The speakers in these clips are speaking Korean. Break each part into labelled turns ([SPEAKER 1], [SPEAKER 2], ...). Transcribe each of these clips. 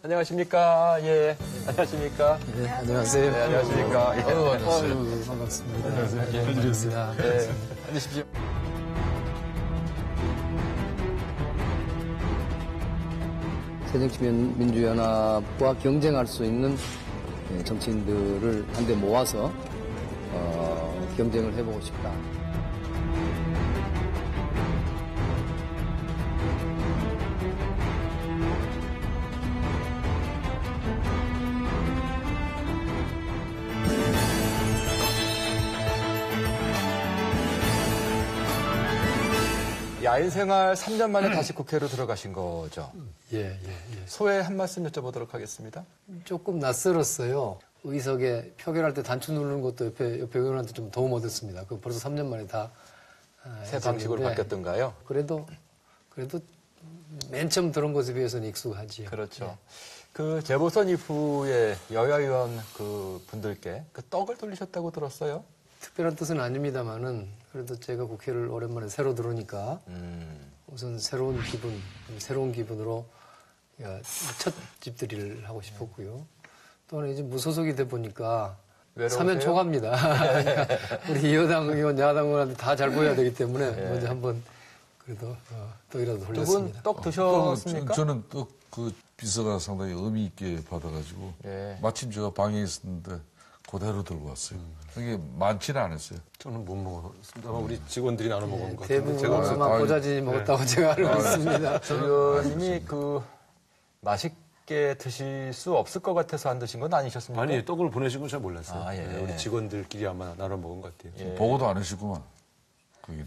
[SPEAKER 1] 안녕하십니까. 예. 안녕하십니까.
[SPEAKER 2] 네, 안녕하세요.
[SPEAKER 1] 네, 안녕하십니까. 예.
[SPEAKER 2] 안녕하세요. 반갑습니다. 안녕하세요. 팬들이었습니다.
[SPEAKER 1] 네. 앉으십시오.
[SPEAKER 2] 새정치민주연합과 경쟁할 수 있는 정치인들을 한데 모아서 경쟁을 해보고 싶다.
[SPEAKER 1] 야인 생활 3년 만에 다시 국회로 들어가신 거죠?
[SPEAKER 3] 예.
[SPEAKER 1] 소회 한 말씀 여쭤보도록 하겠습니다.
[SPEAKER 3] 조금 낯설었어요. 의석에 표결할 때 단추 누르는 것도 옆에 의원한테 좀 도움 얻었습니다. 그 벌써 3년 만에 다
[SPEAKER 1] 새 방식으로 바뀌었던가요?
[SPEAKER 3] 그래도 맨 처음 들은 것에 비해서는 익숙하지요.
[SPEAKER 1] 그렇죠. 그 재보선 이후에 여야 의원 그 분들께 그 떡을 돌리셨다고 들었어요?
[SPEAKER 3] 특별한 뜻은 아닙니다만은 그래도 제가 국회를 오랜만에 새로 들어오니까 우선 새로운 기분으로 첫 집들이를 하고 싶었고요. 또는 이제 무소속이 돼 보니까
[SPEAKER 1] 외로우세요?
[SPEAKER 3] 사면 초과입니다. 그러니까 우리 여당 의원, 야당 의원한테 다 잘 보여야 되기 때문에 먼저 한번 그래도 떡이라도
[SPEAKER 1] 두
[SPEAKER 3] 돌렸습니다.
[SPEAKER 1] 분 떡 드셨습니까?
[SPEAKER 4] 저는 떡 그 비서가 상당히 의미 있게 받아가지고
[SPEAKER 1] 예.
[SPEAKER 4] 마침 제가 방에 있었는데 그대로 들고 왔어요. 이게 많지는 않았어요.
[SPEAKER 5] 저는 못 먹었습니다. 아마 우리 직원들이 나눠 먹은 것 같은데
[SPEAKER 3] 대부분
[SPEAKER 5] 제가
[SPEAKER 3] 아마 고자진이 먹었다고 제가 알고 있습니다.
[SPEAKER 1] 의원님이 그 맛있게 드실 수 없을 것 같아서 안 드신 건 아니셨습니까?
[SPEAKER 5] 아니 떡을 보내신 건 잘 몰랐어요.
[SPEAKER 1] 아, 예.
[SPEAKER 5] 네, 우리 직원들끼리 아마 나눠 먹은 것 같아요.
[SPEAKER 1] 예.
[SPEAKER 4] 보고도 안 하시구만. 거기는.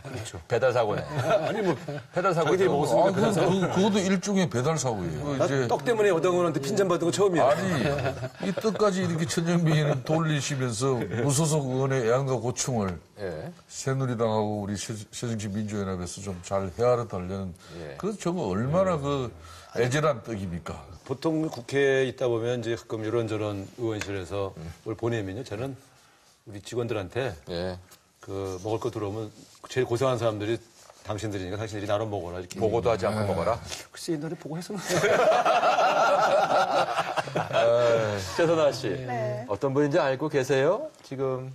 [SPEAKER 5] 그렇죠.
[SPEAKER 1] 배달 사고네.
[SPEAKER 5] 아니 뭐
[SPEAKER 1] 배달 사고.
[SPEAKER 5] 자기들이 먹었으니까 배달 사고.
[SPEAKER 4] 그것도 일종의 배달 사고예요.
[SPEAKER 5] 나 떡 때문에 여당원한테 핀잔 받은 거 처음이야.
[SPEAKER 4] 아니, 이 떡까지 이렇게 천정민은 돌리시면서 무소속 의원의 애안과 고충을
[SPEAKER 1] 예.
[SPEAKER 4] 새누리당하고 우리 새정치민주연합에서 좀 잘 헤아려 달려는
[SPEAKER 1] 예.
[SPEAKER 4] 그 저거 얼마나 그 애절한 떡입니까?
[SPEAKER 5] 보통 국회에 있다 보면 이제 가끔 이런저런 의원실에서 뭘 보내면요. 저는 우리 직원들한테
[SPEAKER 1] 예.
[SPEAKER 5] 그 먹을 거 들어오면 제일 고생한 사람들이 당신들이니까 당신들이 나눠 먹어라 이렇게.
[SPEAKER 1] 보고도 하지 않고 먹어라.
[SPEAKER 5] 글쎄 옛날에 보고 했었는데.
[SPEAKER 1] 최선아 씨.
[SPEAKER 6] 네.
[SPEAKER 1] 어떤 분인지 알고 계세요? 지금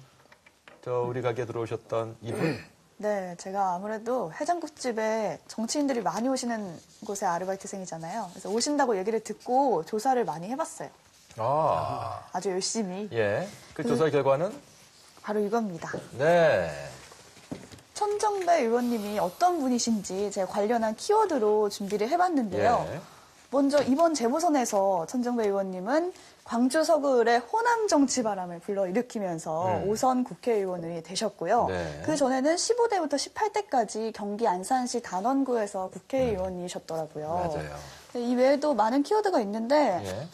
[SPEAKER 1] 우리 가게 들어오셨던 이분.
[SPEAKER 6] 네, 제가 아무래도 해장국집에 정치인들이 많이 오시는 곳에 아르바이트생이잖아요. 그래서 오신다고 얘기를 듣고 조사를 많이 해봤어요.
[SPEAKER 1] 아.
[SPEAKER 6] 아주 열심히.
[SPEAKER 1] 예. 그 조사 결과는?
[SPEAKER 6] 바로 이겁니다.
[SPEAKER 1] 네.
[SPEAKER 6] 천정배 의원님이 어떤 분이신지 제가 관련한 키워드로 준비를 해봤는데요.
[SPEAKER 1] 예.
[SPEAKER 6] 먼저 이번 재보선에서 천정배 의원님은 광주 서구을의 호남 정치 바람을 불러일으키면서 5선 국회의원이 되셨고요.
[SPEAKER 1] 네.
[SPEAKER 6] 그 전에는 15대부터 18대까지 경기 안산시 단원구에서 국회의원이셨더라고요.
[SPEAKER 1] 맞아요.
[SPEAKER 6] 이 외에도 많은 키워드가 있는데
[SPEAKER 1] 예.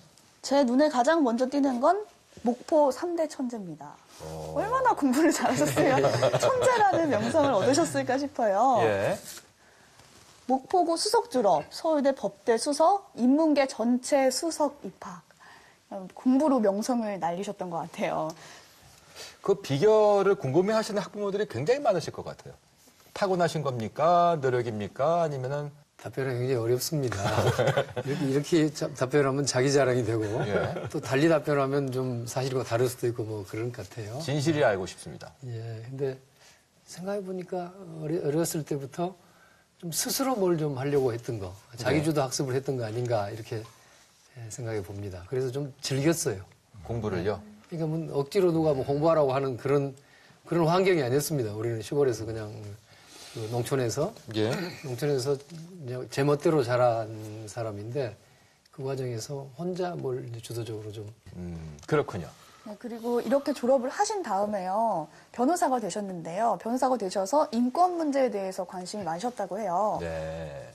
[SPEAKER 6] 제 눈에 가장 먼저 띄는 건 목포 3대 천재입니다. 얼마나 공부를 잘하셨으면 천재라는 명성을 얻으셨을까 싶어요.
[SPEAKER 1] 예.
[SPEAKER 6] 목포고 수석 졸업, 서울대 법대 수석, 인문계 전체 수석 입학. 공부로 명성을 날리셨던 것 같아요.
[SPEAKER 1] 그 비결을 궁금해하시는 학부모들이 굉장히 많으실 것 같아요. 타고나신 겁니까? 노력입니까? 아니면은
[SPEAKER 3] 답변하기 굉장히 어렵습니다. 이렇게 답변하면 자기 자랑이 되고
[SPEAKER 1] 예.
[SPEAKER 3] 또 달리 답변하면 좀 사실과 다를 수도 있고 뭐 그런 것 같아요.
[SPEAKER 1] 진실이 알고 싶습니다.
[SPEAKER 3] 예, 근데 생각해 보니까 어렸을 때부터 좀 스스로 뭘 좀 하려고 했던 거, 자기주도 학습을 했던 거 아닌가 이렇게 생각해 봅니다. 그래서 좀 즐겼어요.
[SPEAKER 1] 공부를요?
[SPEAKER 3] 그러니까 뭐 억지로 누가 뭐 공부하라고 하는 그런 환경이 아니었습니다. 우리는 시골에서 그냥 그 농촌에서 제 멋대로 자란 사람인데 그 과정에서 혼자 뭘 이제 주도적으로 좀
[SPEAKER 1] 그렇군요.
[SPEAKER 6] 네, 그리고 이렇게 졸업을 하신 다음에요. 변호사가 되셨는데요. 변호사가 되셔서 인권 문제에 대해서 관심이 많으셨다고 해요.
[SPEAKER 1] 네.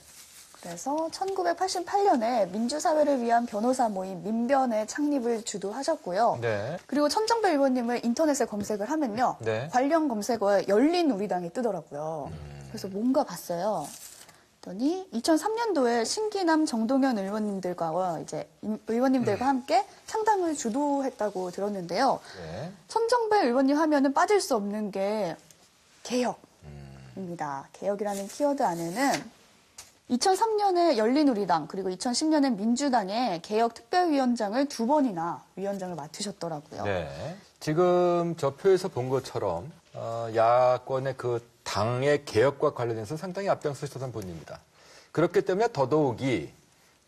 [SPEAKER 6] 그래서 1988년에 민주사회를 위한 변호사 모임 민변의 창립을 주도하셨고요.
[SPEAKER 1] 네.
[SPEAKER 6] 그리고 천정배 의원님을 인터넷에 검색을 하면요.
[SPEAKER 1] 네.
[SPEAKER 6] 관련 검색어에 열린 우리당이 뜨더라고요. 그래서 뭔가 봤어요. 그랬더니 2003년도에 신기남 정동현 의원님들과 의원님들과 함께 창당을 주도했다고 들었는데요.
[SPEAKER 1] 네.
[SPEAKER 6] 천정배 의원님 하면은 빠질 수 없는 게 개혁입니다. 개혁이라는 키워드 안에는 2003년에 열린우리당 그리고 2010년에 민주당의 개혁특별위원장을 2번이나 위원장을 맡으셨더라고요.
[SPEAKER 1] 네. 지금 저 표에서 본 것처럼 야권의 그 당의 개혁과 관련해서 상당히 앞장서셨던 분입니다. 그렇기 때문에 더더욱이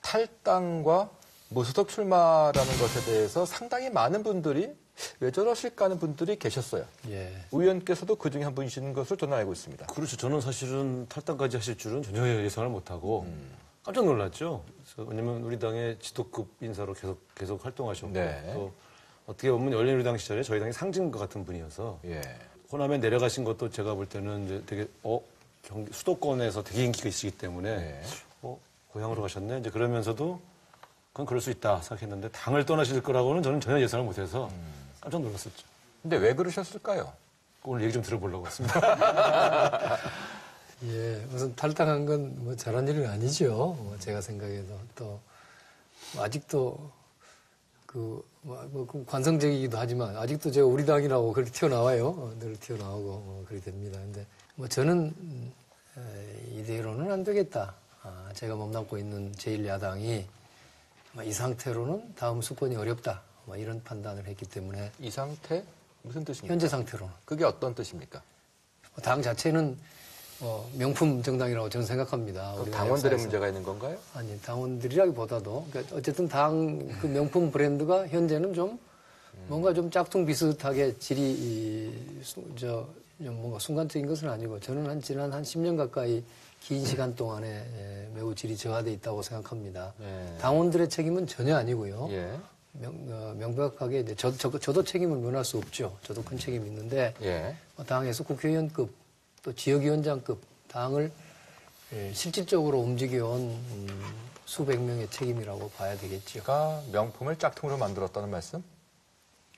[SPEAKER 1] 탈당과 무소속 출마라는 것에 대해서 상당히 많은 분들이 왜 저러실까 하는 분들이 계셨어요.
[SPEAKER 3] 예.
[SPEAKER 1] 의원께서도 그중에 한 분이시는 것을 저는 알고 있습니다.
[SPEAKER 5] 그렇죠. 저는 사실은 탈당까지 하실 줄은 전혀 예상을 못하고 깜짝 놀랐죠. 왜냐면 우리 당의 지도급 인사로 계속 활동하셨고
[SPEAKER 1] 네.
[SPEAKER 5] 또 어떻게 보면 열린우리당 시절에 저희 당의 상징과 같은 분이어서
[SPEAKER 1] 예.
[SPEAKER 5] 호남에 내려가신 것도 제가 볼 때는 이제 되게 수도권에서 되게 인기가 있으시기 때문에
[SPEAKER 1] 네.
[SPEAKER 5] 고향으로 가셨네. 이제 그러면서도 그건 그럴 수 있다 생각했는데 당을 떠나실 거라고는 저는 전혀 예상을 못해서 깜짝 놀랐었죠.
[SPEAKER 1] 근데 왜 그러셨을까요?
[SPEAKER 5] 오늘 얘기 좀 들어보려고 했습니다.
[SPEAKER 3] 예, 우선 탈당한 건 뭐 잘한 일은 아니죠. 제가 생각해도 또 아직도 그 관성적이기도 하지만 아직도 제가 우리 당이라고 그렇게 튀어나와요. 늘 튀어나오고 그렇게 됩니다. 근데 뭐 저는 이대로는 안 되겠다. 제가 몸담고 있는 제1야당이 이 상태로는 다음 수권이 어렵다. 이런 판단을 했기 때문에
[SPEAKER 1] 이 상태? 무슨 뜻입니까?
[SPEAKER 3] 현재 상태로는
[SPEAKER 1] 그게 어떤 뜻입니까?
[SPEAKER 3] 당 자체는 명품 정당이라고 저는 생각합니다. 우리가
[SPEAKER 1] 당원들의
[SPEAKER 3] 역사에서.
[SPEAKER 1] 문제가 있는 건가요?
[SPEAKER 3] 아니, 당원들이라기보다도 그러니까 어쨌든 당 그 명품 브랜드가 현재는 좀 뭔가 좀 짝퉁 비슷하게 질이 뭔가 순간적인 것은 아니고 저는 지난 10년 가까이 긴 시간 동안에 매우 질이 저하돼 있다고 생각합니다.
[SPEAKER 1] 예.
[SPEAKER 3] 당원들의 책임은 전혀 아니고요.
[SPEAKER 1] 예.
[SPEAKER 3] 명백하게 이제 저도 책임을 면할 수 없죠. 저도 큰 책임이 있는데
[SPEAKER 1] 예.
[SPEAKER 3] 당에서 국회의원급 또 지역위원장급 당을 실질적으로 움직여온 수백 명의 책임이라고 봐야 되겠죠.
[SPEAKER 1] 제가 명품을 짝퉁으로 만들었다는 말씀?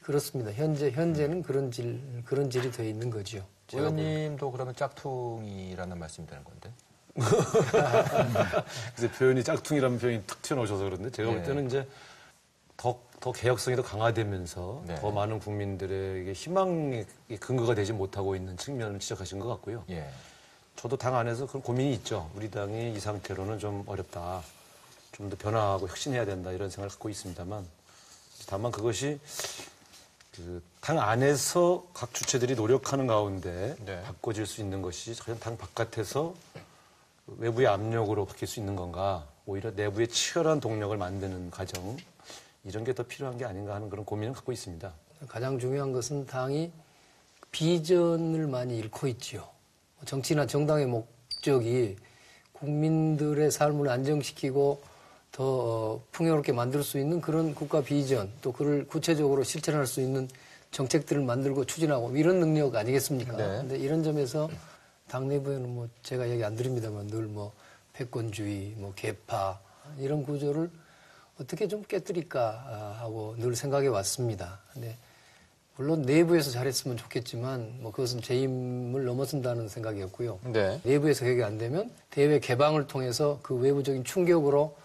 [SPEAKER 3] 그렇습니다. 현재는 그런 질이 되어 있는 거죠.
[SPEAKER 1] 의원님도 그러면 짝퉁이라는 말씀이 되는 건데?
[SPEAKER 5] 그래서 표현이 짝퉁이라는 표현이 툭 튀어나오셔서 그런데 제가 볼
[SPEAKER 1] 네.
[SPEAKER 5] 때는 이제 더 개혁성이 더 강화되면서
[SPEAKER 1] 네.
[SPEAKER 5] 더 많은 국민들에게 희망의 근거가 되지 못하고 있는 측면을 지적하신 것 같고요.
[SPEAKER 1] 예.
[SPEAKER 5] 저도 당 안에서 그런 고민이 있죠. 우리 당이 이 상태로는 좀 어렵다. 좀 더 변화하고 혁신해야 된다 이런 생각을 갖고 있습니다만 다만 그것이 그 당 안에서 각 주체들이 노력하는 가운데
[SPEAKER 1] 네.
[SPEAKER 5] 바꿔질 수 있는 것이 과연 당 바깥에서 외부의 압력으로 바뀔 수 있는 건가 오히려 내부의 치열한 동력을 만드는 과정 이런 게 더 필요한 게 아닌가 하는 그런 고민을 갖고 있습니다.
[SPEAKER 3] 가장 중요한 것은 당이 비전을 많이 잃고 있지요. 정치나 정당의 목적이 국민들의 삶을 안정시키고 더 풍요롭게 만들 수 있는 그런 국가 비전 또 그를 구체적으로 실천할 수 있는 정책들을 만들고 추진하고 이런 능력 아니겠습니까?
[SPEAKER 1] 네.
[SPEAKER 3] 근데 이런 점에서 당 내부에는 뭐 제가 얘기 안 드립니다만 늘 뭐 패권주의, 뭐 계파 이런 구조를 어떻게 좀 깨뜨릴까 하고 늘 생각해 왔습니다. 근데 물론 내부에서 잘했으면 좋겠지만 뭐 그것은 제 힘을 넘어선다는 생각이었고요.
[SPEAKER 1] 네.
[SPEAKER 3] 내부에서 개혁이 안 되면 대외 개방을 통해서 그 외부적인 충격으로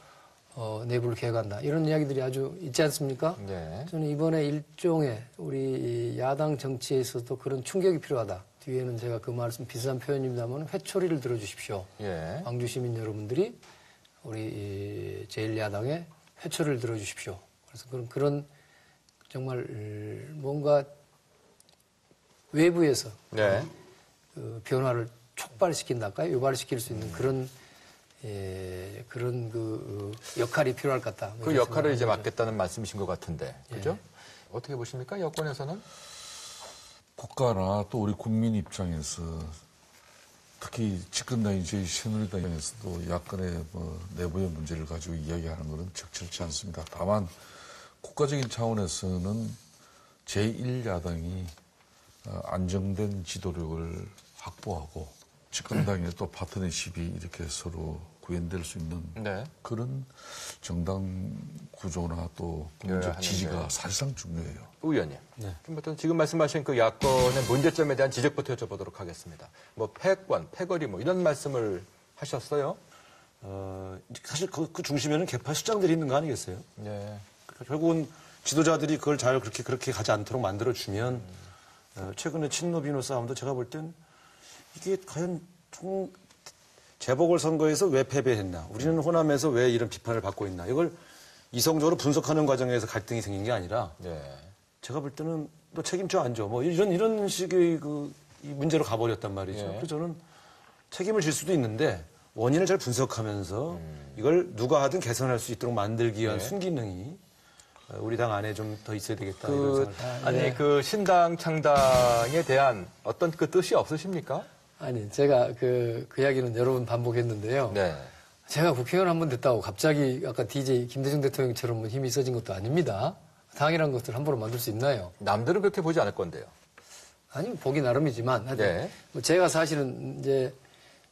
[SPEAKER 3] 내부를 개혁한다. 이런 이야기들이 아주 있지 않습니까?
[SPEAKER 1] 네.
[SPEAKER 3] 저는 이번에 일종의 우리 야당 정치에 있어서도 그런 충격이 필요하다. 뒤에는 제가 그 말씀 비슷한 표현입니다만 회초리를 들어주십시오.
[SPEAKER 1] 예.
[SPEAKER 3] 광주 시민 여러분들이 우리 제1야당의 회초리를 들어주십시오. 그래서 그런 정말 뭔가 외부에서
[SPEAKER 1] 네.
[SPEAKER 3] 그 변화를 촉발시킨달까요? 유발시킬 수 있는 그런 그 역할이 필요할 것 같다.
[SPEAKER 1] 그 역할을 이제 맡겠다는 말씀이신 것 같은데, 그죠?
[SPEAKER 3] 예.
[SPEAKER 1] 어떻게 보십니까? 여권에서는?
[SPEAKER 4] 국가나 또 우리 국민 입장에서 특히 집권당인 저희 새누리당에서도 야권의 내부의 문제를 가지고 이야기하는 것은 적절치 않습니다. 다만 국가적인 차원에서는 제1야당이 안정된 지도력을 확보하고 집권당의 또 파트너십이 이렇게 서로 구현될 수 있는
[SPEAKER 1] 네.
[SPEAKER 4] 그런 정당 구조나 또 국민적
[SPEAKER 1] 하는데.
[SPEAKER 4] 지지가 사실상 중요해요.
[SPEAKER 1] 의원님.
[SPEAKER 5] 네.
[SPEAKER 1] 그럼 지금 말씀하신 그 야권의 문제점에 대한 지적부터 여쭤보도록 하겠습니다. 뭐 패권, 패거리 뭐 이런 말씀을 하셨어요?
[SPEAKER 5] 사실 그 중심에는 개파 수장들이 있는 거 아니겠어요?
[SPEAKER 1] 네.
[SPEAKER 5] 결국은 지도자들이 그걸 잘 그렇게 가지 않도록 만들어주면 최근에 친노 비노 싸움도 제가 볼 땐 이게 과연 재보궐선거에서 왜 패배했나? 우리는 호남에서 왜 이런 비판을 받고 있나? 이걸 이성적으로 분석하는 과정에서 갈등이 생긴 게 아니라
[SPEAKER 1] 네.
[SPEAKER 5] 제가 볼 때는 너 책임져 안 져. 뭐 이런 식의 이 문제로 가버렸단 말이죠.
[SPEAKER 1] 예.
[SPEAKER 5] 그래서 저는 책임을 질 수도 있는데 원인을 잘 분석하면서 이걸 누가 하든 개선할 수 있도록 만들기 위한 순기능이 우리 당 안에 좀 더 있어야 되겠다. 이런 생각을
[SPEAKER 1] 아니 그 신당 창당에 대한 어떤 그 뜻이 없으십니까?
[SPEAKER 3] 아니, 제가 그 이야기는 여러 번 반복했는데요.
[SPEAKER 1] 네.
[SPEAKER 3] 제가 국회의원 한 번 됐다고 갑자기 아까 DJ 김대중 대통령처럼 뭐 힘이 있어진 것도 아닙니다. 당이라는 것을 함부로 만들 수 있나요?
[SPEAKER 1] 남들은 그렇게 보지 않을 건데요.
[SPEAKER 3] 아니, 보기 나름이지만. 하여튼
[SPEAKER 1] 네.
[SPEAKER 3] 뭐 제가 사실은 이제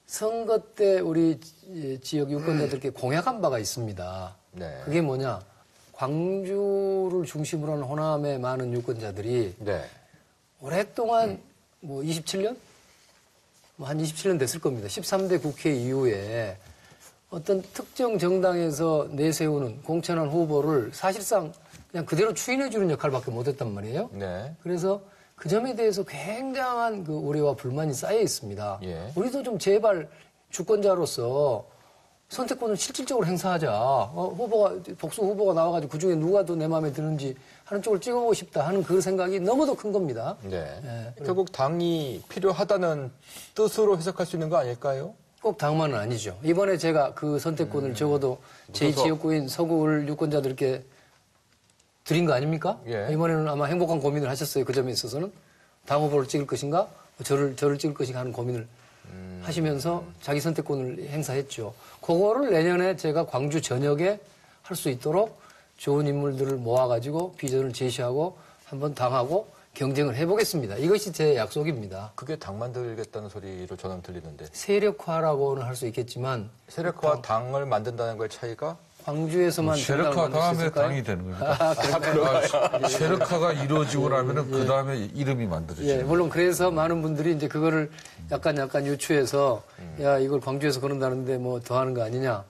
[SPEAKER 3] 선거 때 우리 지역 유권자들께 공약한 바가 있습니다.
[SPEAKER 1] 네.
[SPEAKER 3] 그게 뭐냐. 광주를 중심으로 하는 호남의 많은 유권자들이
[SPEAKER 1] 네.
[SPEAKER 3] 오랫동안 뭐 27년? 뭐 한 27년 됐을 겁니다. 13대 국회 이후에 어떤 특정 정당에서 내세우는 공천한 후보를 사실상 그냥 그대로 추인해주는 역할밖에 못했단 말이에요.
[SPEAKER 1] 네.
[SPEAKER 3] 그래서 그 점에 대해서 굉장한 그 우려와 불만이 쌓여 있습니다.
[SPEAKER 1] 예.
[SPEAKER 3] 우리도 좀 제발 주권자로서 선택권을 실질적으로 행사하자. 복수 후보가 나와가지고 그 중에 누가 더 내 마음에 드는지 하는 쪽을 찍어보고 싶다 하는 그 생각이 너무도 큰 겁니다.
[SPEAKER 1] 네.
[SPEAKER 3] 예.
[SPEAKER 1] 결국 당이 필요하다는 뜻으로 해석할 수 있는 거 아닐까요?
[SPEAKER 3] 꼭 당만은 아니죠. 이번에 제가 그 선택권을 적어도 제2지역구인 서구을 유권자들께 드린 거 아닙니까?
[SPEAKER 1] 예.
[SPEAKER 3] 이번에는 아마 행복한 고민을 하셨어요. 그 점에 있어서는. 당 후보를 찍을 것인가? 저를 찍을 것인가 하는 고민을 하시면서 자기 선택권을 행사했죠. 그거를 내년에 제가 광주 전역에 할 수 있도록 좋은 인물들을 모아가지고 비전을 제시하고 한번 당하고 경쟁을 해보겠습니다. 이것이 제 약속입니다.
[SPEAKER 1] 그게 당 만들겠다는 소리로 저는 들리는데
[SPEAKER 3] 세력화라고는 할 수 있겠지만
[SPEAKER 1] 세력화 당을 만든다는 거의 차이가
[SPEAKER 3] 광주에서만
[SPEAKER 4] 세력화
[SPEAKER 3] 정당을 만들 수
[SPEAKER 4] 다음에
[SPEAKER 3] 있을까요?
[SPEAKER 4] 당이 되는 겁니다. 세력화가 이루어지고 나면은 그 다음에 이름이
[SPEAKER 3] 예,
[SPEAKER 4] 만들어지는
[SPEAKER 3] 물론 그래서 많은 분들이 이제 그거를 약간 유추해서 야 이걸 광주에서 그런다는데 뭐 더 하는 거 아니냐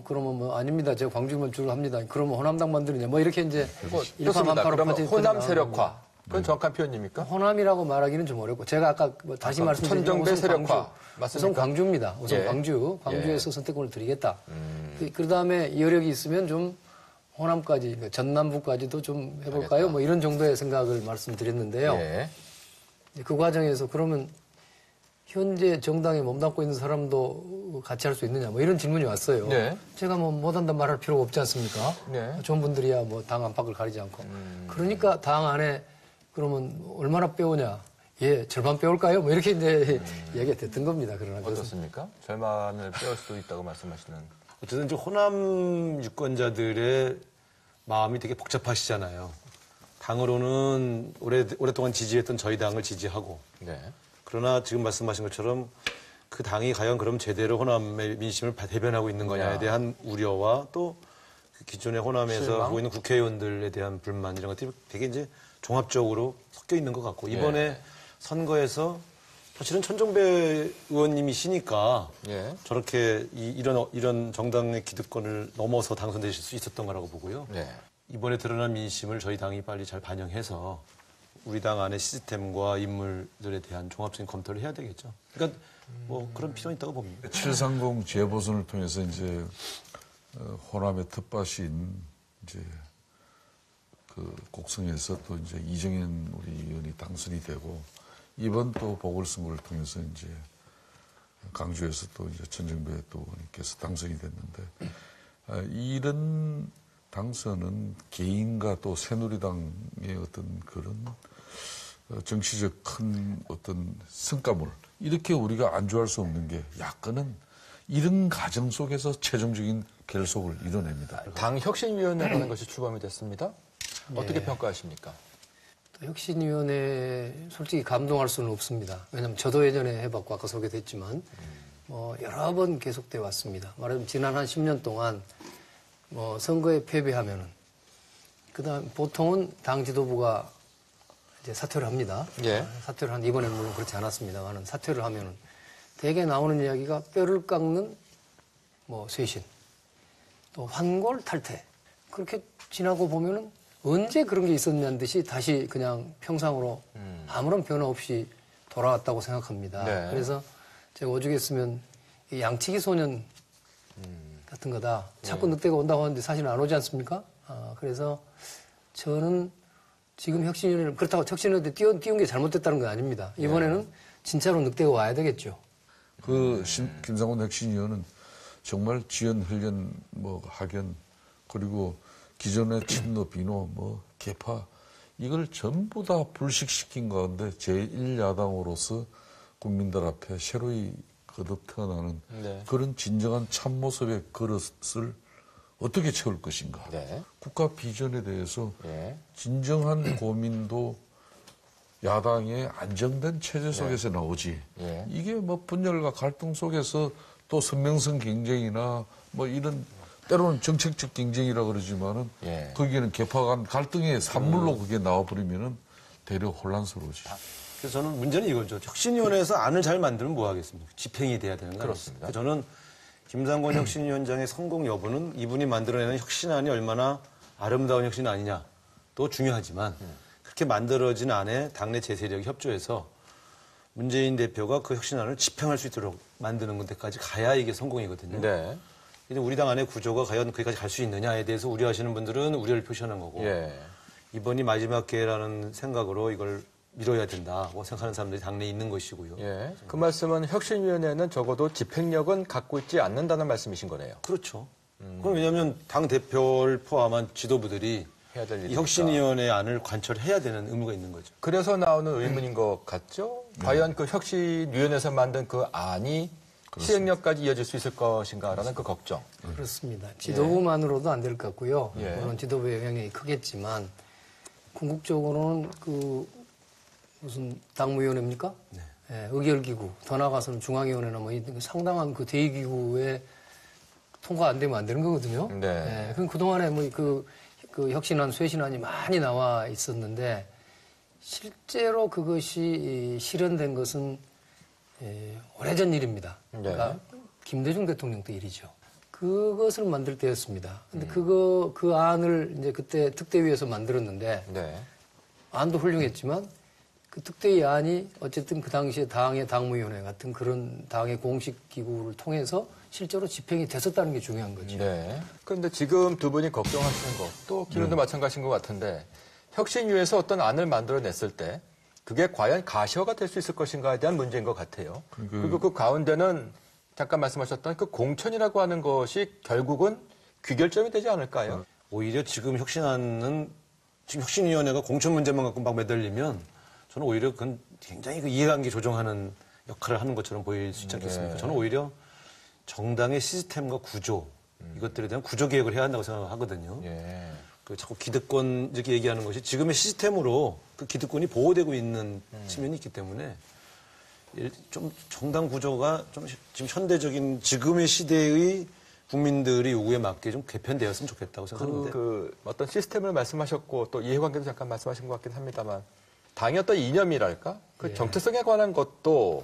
[SPEAKER 3] 그러면 뭐 아닙니다. 제가 광주만 주로 합니다. 그러면 호남당 만드느냐 뭐 이렇게 이제
[SPEAKER 1] 좋습니다.
[SPEAKER 3] 일파만파로
[SPEAKER 1] 그러면
[SPEAKER 3] 퍼져
[SPEAKER 1] 호남
[SPEAKER 3] 있거든요.
[SPEAKER 1] 세력화 그건 정확한 표현입니까?
[SPEAKER 3] 호남이라고 말하기는 좀 어렵고 제가 아까 뭐 다시
[SPEAKER 1] 아까
[SPEAKER 3] 말씀드린
[SPEAKER 1] 천정배
[SPEAKER 3] 우선
[SPEAKER 1] 세력화
[SPEAKER 3] 광주,
[SPEAKER 1] 맞습니까?
[SPEAKER 3] 우선 광주입니다. 우선
[SPEAKER 1] 예.
[SPEAKER 3] 광주에서 선택권을 드리겠다. 그 다음에 여력이 있으면 좀 호남까지 그러니까 전남부까지도 좀 해볼까요?
[SPEAKER 1] 알겠다.
[SPEAKER 3] 뭐 이런 정도의 생각을 말씀드렸는데요.
[SPEAKER 1] 예.
[SPEAKER 3] 그 과정에서 그러면 현재 정당에 몸담고 있는 사람도 같이 할 수 있느냐 뭐 이런 질문이 왔어요.
[SPEAKER 1] 네.
[SPEAKER 3] 제가 뭐 못한단 말할 필요가 없지 않습니까?
[SPEAKER 1] 네.
[SPEAKER 3] 좋은 분들이야 뭐 당 안팎을 가리지 않고. 그러니까 당 안에 그러면 얼마나 빼오냐? 예, 절반 빼올까요? 뭐 이렇게 이제 얘기가 됐던 겁니다. 그러나 그것은
[SPEAKER 1] 어떻습니까? 절반을 빼올 수도 있다고 말씀하시는.
[SPEAKER 5] 어쨌든 이제 호남 유권자들의 마음이 되게 복잡하시잖아요. 당으로는 오랫동안 지지했던 저희 당을 지지하고
[SPEAKER 1] 네.
[SPEAKER 5] 그러나 지금 말씀하신 것처럼 그 당이 과연 그럼 제대로 호남의 민심을 대변하고 있는 거냐에 대한 우려와 또 그 기존의 호남에서
[SPEAKER 1] 실망?
[SPEAKER 5] 하고 있는 국회의원들에 대한 불만 이런 것들이 되게 이제 종합적으로 섞여 있는 것 같고 이번에 선거에서 사실은 천정배 의원님이시니까
[SPEAKER 1] 예.
[SPEAKER 5] 저렇게 이런 정당의 기득권을 넘어서 당선되실 수 있었던 거라고 보고요.
[SPEAKER 1] 네.
[SPEAKER 5] 이번에 드러난 민심을 저희 당이 빨리 잘 반영해서 우리 당 안의 시스템과 인물들에 대한 종합적인 검토를 해야 되겠죠. 그러니까 뭐 그런 필요는 있다고 봅니다.
[SPEAKER 4] 730 재보선을 통해서 이제 호남의 텃밭인 이제 그 곡성에서 또 이제 이정현 우리 의원이 당선이 되고 이번 또 보궐선거를 통해서 이제 강주에서 또 이제 천정배 또 의원님께서 당선이 됐는데 이런 당선은 개인과 또 새누리당의 어떤 그런 정치적 큰 어떤 성과물 이렇게 우리가 안주할 수 없는 게 야권은 이런 과정 속에서 최종적인 결속을 이뤄냅니다.
[SPEAKER 1] 당 혁신위원회라는 것이 출범이 됐습니다. 어떻게 평가하십니까?
[SPEAKER 3] 또 혁신위원회 솔직히 감동할 수는 없습니다. 왜냐하면 저도 예전에 해봤고 아까 소개됐지만 여러 번 계속돼 왔습니다. 말하자면 지난 한 10년 동안 선거에 패배하면은 그다음 보통은 당 지도부가 이제 사퇴를 합니다.
[SPEAKER 1] 예.
[SPEAKER 3] 사퇴를 한 이번에는 물론 그렇지 않았습니다만은 사퇴를 하면은 대개 나오는 이야기가 뼈를 깎는 쇄신, 또 환골 탈퇴 그렇게 지나고 보면은 언제 그런 게 있었냐는 듯이 다시 그냥 평상으로 아무런 변화 없이 돌아왔다고 생각합니다.
[SPEAKER 1] 네.
[SPEAKER 3] 그래서 제가 오죽했으면 양치기 소년 같은 거다. 자꾸 늑대가 온다고 하는데 사실은 안 오지 않습니까? 그래서 저는 지금 혁신위원회를 그렇다고 혁신위원회 띄운 게 잘못됐다는 건 아닙니다. 이번에는 진짜로 늑대가 와야 되겠죠.
[SPEAKER 4] 김상곤 혁신위원은 정말 지연, 훈련, 학연, 그리고 기존의 친노, 비노, 개파, 이걸 전부 다 불식시킨 가운데 제1야당으로서 국민들 앞에 새로이 거듭 태어나는 그런 진정한 참모습의 그릇을 어떻게 채울 것인가. 국가 비전에 대해서 진정한 고민도 야당의 안정된 체제 속에서 나오지. 이게 분열과 갈등 속에서 또 선명성 경쟁이나 이런 때로는 정책적 경쟁이라 그러지만은 거기에는 개파 간 갈등의 산물로 그게 나와버리면은 대려 혼란스러워지죠.
[SPEAKER 5] 그래서 저는 문제는 이거죠. 혁신위원회에서 안을 잘 만들면 뭐 하겠습니까? 집행이 돼야 되는 거
[SPEAKER 1] 그렇습니다.
[SPEAKER 5] 저는 김상곤 혁신위원장의 성공 여부는 이분이 만들어내는 혁신안이 얼마나 아름다운 혁신 아니냐 또 중요하지만 그렇게 만들어진 안에 당내 제세력이 협조해서 문재인 대표가 그 혁신안을 집행할 수 있도록 만드는 데까지 가야 이게 성공이거든요. 근데 우리 당 안의 구조가 과연 거기까지 갈 수 있느냐에 대해서 우려하시는 분들은 우려를 표시하는 거고 이번이 마지막 기회라는 생각으로 이걸 미뤄야 된다고 생각하는 사람들이 당내에 있는 것이고요.
[SPEAKER 1] 그 말씀은 혁신위원회는 적어도 집행력은 갖고 있지 않는다는 말씀이신 거네요.
[SPEAKER 5] 그렇죠. 그럼 왜냐하면 당 대표를 포함한 지도부들이
[SPEAKER 1] 해야 될
[SPEAKER 5] 이
[SPEAKER 1] 일이니까.
[SPEAKER 5] 혁신위원회 안을 관철해야 되는 의무가 있는 거죠.
[SPEAKER 1] 그래서 나오는 의문인 것 같죠? 과연 그 혁신위원회에서 만든 그 안이 시행력까지 이어질 수 있을 것인가라는 그 걱정.
[SPEAKER 3] 그렇습니다. 지도부만으로도 안 될 것 같고요. 물론 지도부의 영향이 크겠지만 궁극적으로는 무슨 당무위원회입니까? 의결기구, 더 나아가서는 중앙위원회나 상당한 그 대의기구에 통과 안 되면 안 되는 거거든요. 그럼 그동안에 그 혁신안, 쇄신안이 많이 나와 있었는데 실제로 그것이 실현된 것은 오래전 일입니다. 그러니까 김대중 대통령 때 일이죠. 그것을 만들 때였습니다. 근데 그 안을 이제 그때 특대위에서 만들었는데 안도 훌륭했지만 그 특대위 안이 어쨌든 그 당시에 당의 당무위원회 같은 그런 당의 공식 기구를 통해서 실제로 집행이 됐었다는 게 중요한 거죠.
[SPEAKER 1] 그런데 지금 두 분이 걱정하시는 것, 또 기론도 마찬가지인 것 같은데 혁신위에서 어떤 안을 만들어냈을 때 그게 과연 가시화가 될 수 있을 것인가에 대한 문제인 것 같아요. 그리고 그 가운데는 잠깐 말씀하셨던 그 공천이라고 하는 것이 결국은 귀결점이 되지 않을까요?
[SPEAKER 5] 오히려 지금 혁신안은 지금 혁신위원회가 공천 문제만 갖고 막 매달리면 저는 오히려 그건 굉장히 그 이해관계 조정하는 역할을 하는 것처럼 보일 수 있지 않겠습니까? 저는 오히려 정당의 시스템과 구조 이것들에 대한 구조 개혁을 해야 한다고 생각하거든요. 그 자꾸 기득권 이렇게 얘기하는 것이 지금의 시스템으로 그 기득권이 보호되고 있는 측면이 있기 때문에 좀 정당 구조가 좀 지금 현대적인 지금의 시대의 국민들의 요구에 맞게 좀 개편되었으면 좋겠다고 생각하는데
[SPEAKER 1] 그 어떤 시스템을 말씀하셨고 또 이해관계도 잠깐 말씀하신 것 같긴 합니다만 당의 어떤 이념이랄까? 그 정체성에 관한 것도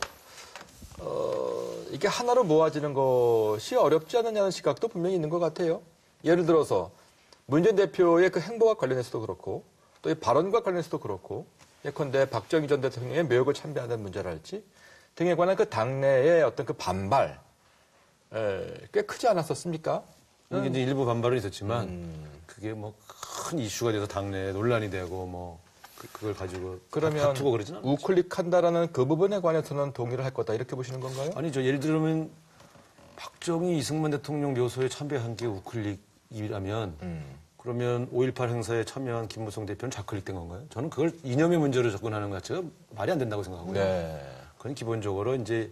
[SPEAKER 1] 이게 하나로 모아지는 것이 어렵지 않느냐는 시각도 분명히 있는 것 같아요. 예를 들어서 문재인 대표의 그 행보와 관련해서도 그렇고 또 이 발언과 관련해서도 그렇고 예컨대 박정희 전 대통령의 묘역을 참배하는 문제랄지 등에 관한 그 당내의 어떤 그 반발 꽤 크지 않았었습니까?
[SPEAKER 5] 이게 이제 일부 반발은 있었지만 그게 큰 이슈가 돼서 당내에 논란이 되고 그걸 가지고
[SPEAKER 1] 그러면
[SPEAKER 5] 다투고 그러진 않았죠.
[SPEAKER 1] 우클릭한다라는 그 부분에 관해서는 동의를 할 거다 이렇게 보시는 건가요?
[SPEAKER 5] 아니죠. 예를 들면 박정희 이승만 대통령 묘소에 참배한 게 우클릭이라면 그러면 5.18 행사에 참여한 김무성 대표는 좌클릭된 건가요? 저는 그걸 이념의 문제로 접근하는 것 자체가 말이 안 된다고 생각하고요. 그건 기본적으로 이제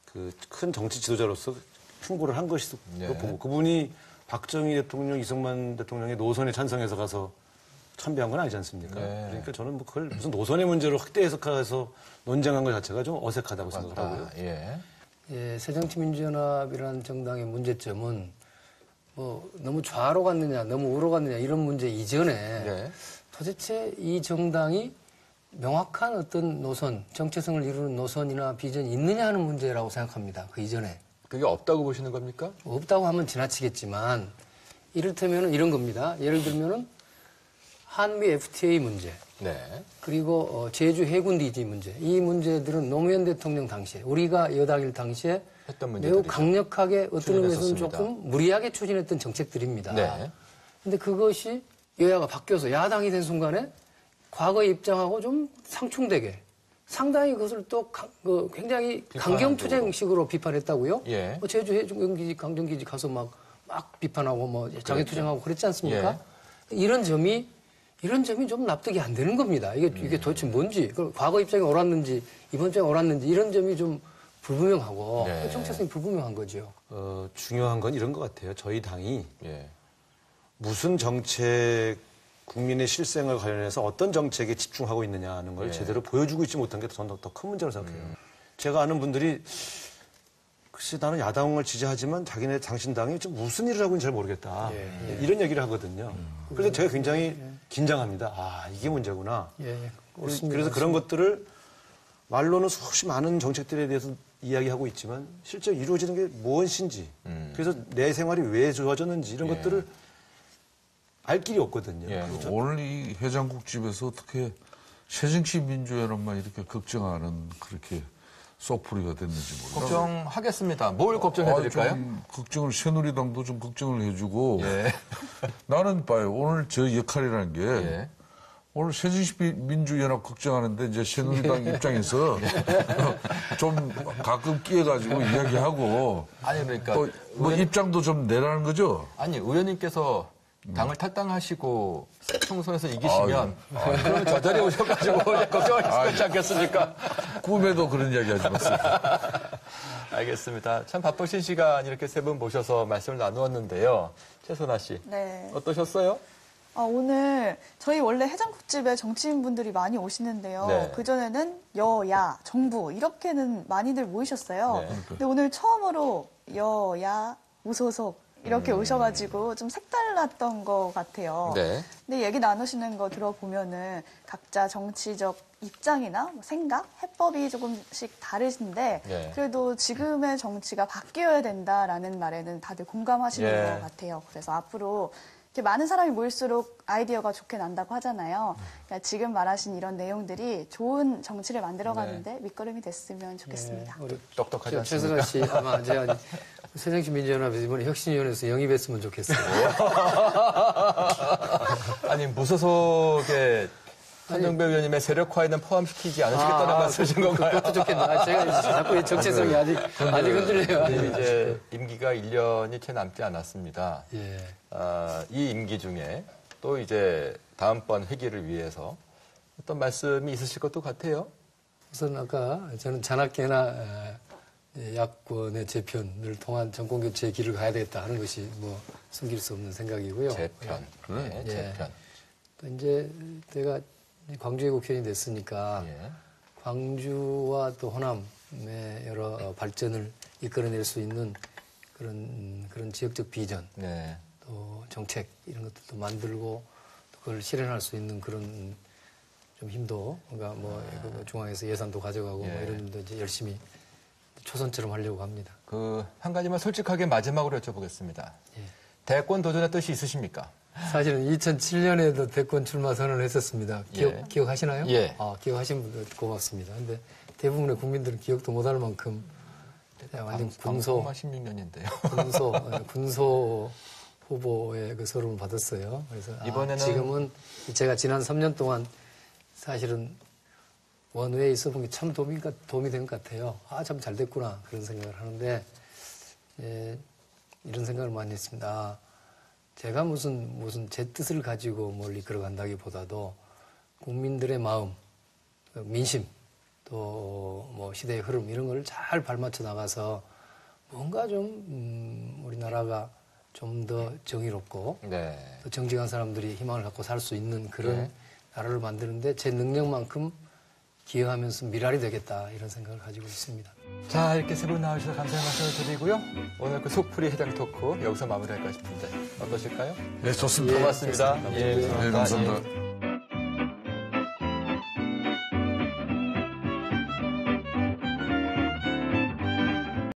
[SPEAKER 5] 그 큰 정치 지도자로서 충고를 한 것이고 보고 그분이 박정희 대통령, 이승만 대통령의 노선에 찬성해서 가서 참배한 건 아니지 않습니까? 그러니까 저는 그걸 무슨 노선의 문제로 확대 해석해서 논쟁한 것 자체가 좀 어색하다고 생각을 하고요.
[SPEAKER 3] 새정치민주연합이라는 정당의 문제점은 너무 좌로 갔느냐, 너무 우로 갔느냐 이런 문제 이전에 도대체 이 정당이 명확한 어떤 노선, 정체성을 이루는 노선이나 비전이 있느냐 하는 문제라고 생각합니다. 그 이전에.
[SPEAKER 1] 그게 없다고 보시는 겁니까?
[SPEAKER 3] 없다고 하면 지나치겠지만 이를테면 이런 겁니다. 예를 들면은 한미 FTA 문제, 그리고 제주 해군 DG 문제, 이 문제들은 노무현 대통령 당시에 우리가 여당일 당시에
[SPEAKER 1] 했던
[SPEAKER 3] 매우
[SPEAKER 1] 문제들이죠.
[SPEAKER 3] 강력하게 어떤 의미에서는
[SPEAKER 1] 추진했었습니다.
[SPEAKER 3] 조금 무리하게 추진했던 정책들입니다.
[SPEAKER 1] 네.
[SPEAKER 3] 근데 그것이 여야가 바뀌어서 야당이 된 순간에 과거의 입장하고 좀 상충되게 상당히 그것을 또 굉장히 강경투쟁식으로 비판했다고요?
[SPEAKER 1] 예.
[SPEAKER 3] 제주 해군기지 강정기지 가서 막 비판하고 뭐 장애투쟁하고 그랬지 않습니까? 이런 점이 좀 납득이 안 되는 겁니다. 이게 도대체 뭔지, 과거 입장이 옳았는지 이번 입장이 옳았는지 이런 점이 좀 불분명하고
[SPEAKER 1] 네.
[SPEAKER 3] 정체성이 불분명한 거죠.
[SPEAKER 5] 중요한 건 이런 것 같아요. 저희 당이
[SPEAKER 1] 예.
[SPEAKER 5] 무슨 정책, 국민의 실생활 관련해서 어떤 정책에 집중하고 있느냐는 걸 제대로 보여주고 있지 못한 게 저는 더 큰 문제라고 생각해요. 제가 아는 분들이 글쎄 나는 야당을 지지하지만 자기네 당신당이 좀 무슨 일을 하고 있는지 잘 모르겠다. 이런 얘기를 하거든요. 그래서 제가 굉장히 긴장합니다. 아, 이게 문제구나. 그래서 그런 것들을 말로는 수없이 많은 정책들에 대해서 이야기하고 있지만 실제 이루어지는 게 무엇인지 그래서 내 생활이 왜 좋아졌는지 이런 것들을 알 길이 없거든요.
[SPEAKER 4] 오늘 이 해장국 집에서 어떻게 새정치 민주연합만 이렇게 걱정하는 그렇게 쏙풀이가 됐는지 모르겠어요.
[SPEAKER 1] 걱정하겠습니다. 뭘 걱정해드릴까요?
[SPEAKER 4] 좀 걱정을 새누리당도 좀 걱정을 해주고
[SPEAKER 1] 예.
[SPEAKER 4] 나는 봐요. 오늘 저 역할이라는 게
[SPEAKER 1] 예.
[SPEAKER 4] 오늘 새정치 민주연합 걱정하는데 이제 새누리당 입장에서 좀 가끔 끼어가지고 이야기하고
[SPEAKER 1] 아니 그러니까
[SPEAKER 4] 또 뭐 입장도 좀 내라는 거죠.
[SPEAKER 1] 아니 의원님께서 당을 탈당하시고 총선에서 이기시면 그러면 저 자리에 오셔가지고 걱정할 수 있지 않겠습니까?
[SPEAKER 4] 꿈에도 그런 이야기 하지 마세요.
[SPEAKER 1] 알겠습니다. 참 바쁘신 시간 이렇게 세 분 모셔서 말씀을 나누었는데요. 최선아 씨,
[SPEAKER 6] 네.
[SPEAKER 1] 어떠셨어요?
[SPEAKER 6] 오늘 저희 원래 해장국집에 정치인분들이 많이 오시는데요.
[SPEAKER 1] 네.
[SPEAKER 6] 그전에는 여야, 정부 이렇게는 많이들 모이셨어요.
[SPEAKER 1] 네.
[SPEAKER 6] 근데 오늘 처음으로 여야, 무소속 이렇게 오셔가지고 좀 색달랐던 것 같아요.
[SPEAKER 1] 네.
[SPEAKER 6] 근데 얘기 나누시는 거 들어보면은 각자 정치적 입장이나 뭐 생각, 해법이 조금씩 다르신데
[SPEAKER 1] 네.
[SPEAKER 6] 그래도 지금의 정치가 바뀌어야 된다라는 말에는 다들 공감하시는
[SPEAKER 1] 예.
[SPEAKER 6] 것 같아요. 그래서 앞으로 이렇게 많은 사람이 모일수록 아이디어가 좋게 난다고 하잖아요. 그러니까 지금 말하신 이런 내용들이 좋은 정치를 만들어가는데 밑거름이 됐으면 좋겠습니다.
[SPEAKER 3] 우리
[SPEAKER 1] 똑똑하지 않습니까?
[SPEAKER 3] 최승아 씨 아마 제가 새정치 민주연합에서 이번에 혁신위원회에서 영입했으면 좋겠어요.
[SPEAKER 1] 아니 무소속의 한정배 의원님의 세력화에는 포함시키지 않으시겠다는 말씀이신 건가요?
[SPEAKER 3] 그것도 좋겠다. 제가 자꾸 이 정체성이 아직 흔들려요.
[SPEAKER 1] 이제 임기가 1년이 채 남지 않았습니다.
[SPEAKER 3] 예.
[SPEAKER 1] 이 임기 중에 또 이제 다음번 회기를 위해서 어떤 말씀이 있으실 것도 같아요.
[SPEAKER 3] 우선 아까 저는 자나깨나 야권의 재편을 통한 정권교체의 길을 가야 되겠다 하는 것이 뭐 숨길 수 없는 생각이고요.
[SPEAKER 1] 재편. 네,
[SPEAKER 3] 예.
[SPEAKER 1] 재편.
[SPEAKER 3] 또 이제 제가 광주의 국회의원이 됐으니까
[SPEAKER 1] 예.
[SPEAKER 3] 광주와 또 호남의 여러 발전을 이끌어낼 수 있는 그런 지역적 비전,
[SPEAKER 1] 네.
[SPEAKER 3] 또 정책 이런 것들도 만들고 또 그걸 실현할 수 있는 그런 좀 힘도 그러니까 뭐 중앙에서 예산도 가져가고 뭐 이런 일도 이제 열심히 초선처럼 하려고 합니다.
[SPEAKER 1] 한 가지만 솔직하게 마지막으로 여쭤보겠습니다. 대권 도전의 뜻이 있으십니까?
[SPEAKER 3] 사실은 2007년에도 대권 출마 선언을 했었습니다. 기억하시나요?
[SPEAKER 1] 예.
[SPEAKER 3] 기억하신 분들 고맙습니다. 근데 대부분의 국민들은 기억도 못할 만큼 완전 군소
[SPEAKER 1] 16년인데요.
[SPEAKER 3] 군소 후보의 그 서름을 받았어요. 그래서
[SPEAKER 1] 이번에는
[SPEAKER 3] 지금은 제가 지난 3년 동안 사실은 원외에 있어본 게 참 도움이 된 것 같아요. 참 잘 됐구나 그런 생각을 하는데 이런 생각을 많이 했습니다. 제가 무슨 제 뜻을 가지고 뭘 이끌어간다기보다도 국민들의 마음, 민심, 또 뭐 시대의 흐름 이런 걸 잘 발맞춰 나가서 뭔가 좀 우리나라가 좀 더 정의롭고
[SPEAKER 1] 네.
[SPEAKER 3] 또 정직한 사람들이 희망을 갖고 살 수 있는 그런 나라를 만드는데 제 능력만큼 기여하면서 미랄이 되겠다 이런 생각을 가지고 있습니다.
[SPEAKER 1] 자, 이렇게 세 분 나와주셔서 감사의 말씀을 드리고요. 오늘 그 속풀이 해장 토크 여기서 마무리할까 싶은데 어떠실까요?
[SPEAKER 4] 네, 좋습니다.
[SPEAKER 1] 고맙습니다.
[SPEAKER 3] 예,
[SPEAKER 4] 네, 감사합니다.